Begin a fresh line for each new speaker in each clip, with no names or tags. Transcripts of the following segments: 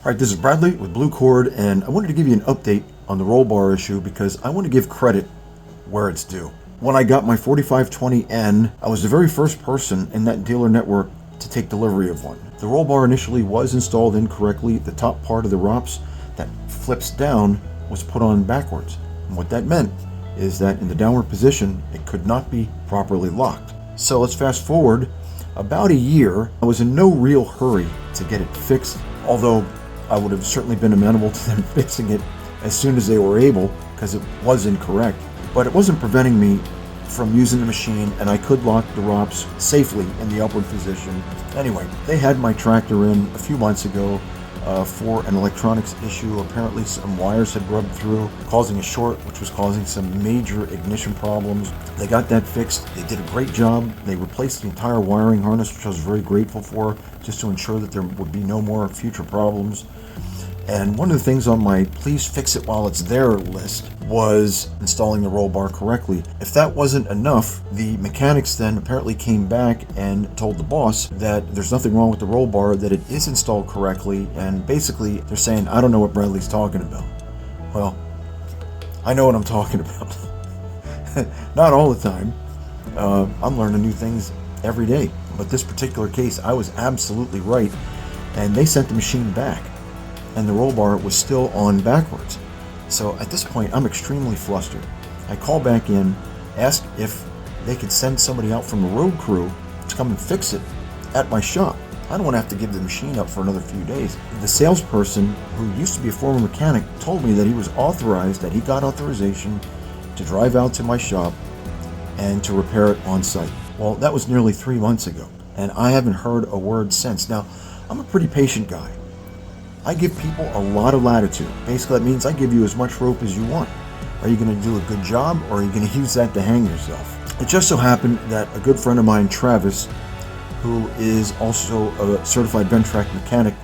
All right, this is Bradley with Blue Cord, and I wanted to give you an update on the roll bar issue because I want to give credit where it's due. When I got my 4520N, I was the very first person in that dealer network to take delivery of one. The roll bar initially was installed incorrectly. The top part of the ROPS that flips down was put on backwards. And what that meant is that in the downward position, it could not be properly locked. So let's fast forward about a year. I was in no real hurry to get it fixed, although I would have certainly been amenable to them fixing it as soon as they were able, because it was incorrect. But it wasn't preventing me from using the machine, and I could lock the ROPS safely in the upward position. Anyway, they had my tractor in a few months ago for an electronics issue. Apparently some wires had rubbed through, causing a short, which was causing some major ignition problems. They got that fixed. They did a great job. They replaced the entire wiring harness, which I was very grateful for, just to ensure that there would be no more future problems. And one of the things on my please fix it while it's there list was installing the roll bar correctly. If that wasn't enough, the mechanics then apparently came back and told the boss that there's nothing wrong with the roll bar, that it is installed correctly, and basically they're saying, I don't know what Bradley's talking about. Well, I know what I'm talking about. Not all the time. I'm learning new things every day. But this particular case, I was absolutely right, and they sent the machine back, and the roll bar was still on backwards. So at this point, I'm extremely flustered. I call back in, ask if they could send somebody out from the road crew to come and fix it at my shop. I don't want to have to give the machine up for another few days. The salesperson, who used to be a former mechanic, told me that he was authorized, that he got authorization to drive out to my shop and to repair it on site. Well, that was nearly 3 months ago, and I haven't heard a word since. Now, I'm a pretty patient guy. I give people a lot of latitude. Basically, that means I give you as much rope as you want. Are you going to do a good job, or are you going to use that to hang yourself? It just so happened that a good friend of mine, Travis, who is also a certified Ventrac mechanic,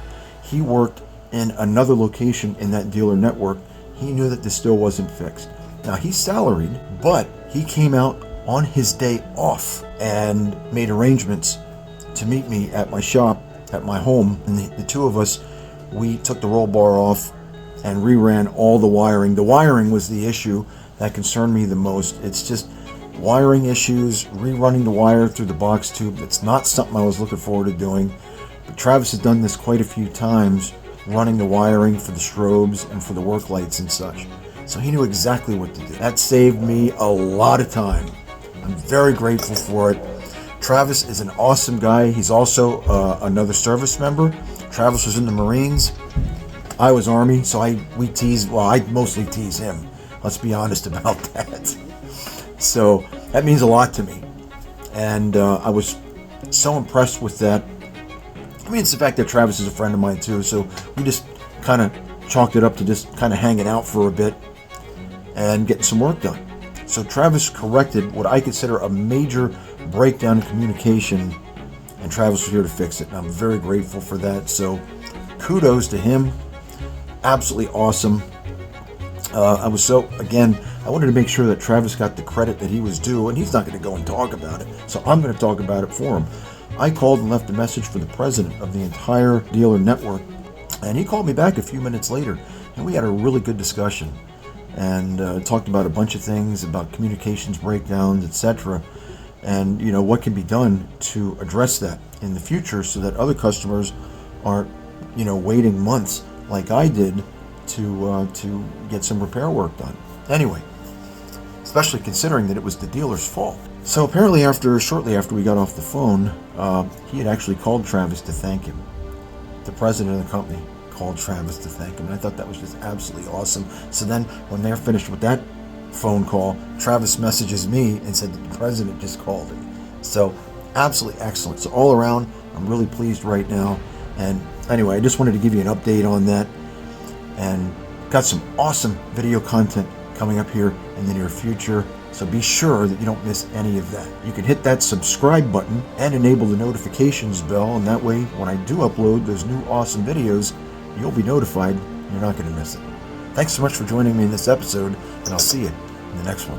he worked in another location in that dealer network. He knew that this still wasn't fixed. Now, he's salaried, but he came out on his day off and made arrangements to meet me at my shop, at my home, and the two of us, we took the roll bar off and reran all the wiring. The wiring was the issue that concerned me the most. It's just wiring issues, rerunning the wire through the box tube. It's not something I was looking forward to doing. But Travis has done this quite a few times, running the wiring for the strobes and for the work lights and such. So he knew exactly what to do. That saved me a lot of time. I'm very grateful for it. Travis is an awesome guy. He's also another service member. Travis was in the Marines. I was Army, so I mostly tease him. Let's be honest about that. So that means a lot to me. And I was so impressed with that. I mean, it's the fact that Travis is a friend of mine too, so we just kind of chalked it up to just kind of hanging out for a bit and getting some work done. So Travis corrected what I consider a major breakdown in communication, and Travis was here to fix it, and I'm very grateful for that. So kudos to him. Absolutely awesome. I wanted to make sure that Travis got the credit that he was due, and he's not going to go and talk about it, so I'm going to talk about it for him. I called and left a message for the president of the entire dealer network, and he called me back a few minutes later, and we had a really good discussion and talked about a bunch of things, about communications breakdowns, etc., and what can be done to address that in the future so that other customers aren't waiting months like I did to get some repair work done. Anyway, especially considering that it was the dealer's fault. So apparently shortly after we got off the phone, he had actually called Travis to thank him. The president of the company called Travis to thank him, and I thought that was just absolutely awesome. So then when they're finished with that phone call, Travis messages me and said that the president just called him. So absolutely excellent. So all around, I'm really pleased right now. And anyway, I just wanted to give you an update on that, and got some awesome video content coming up here in the near future. So be sure that you don't miss any of that. You can hit that subscribe button and enable the notifications bell, and that way when I do upload those new awesome videos, you'll be notified. You're not going to miss it. Thanks so much for joining me in this episode, and I'll see you in the next one.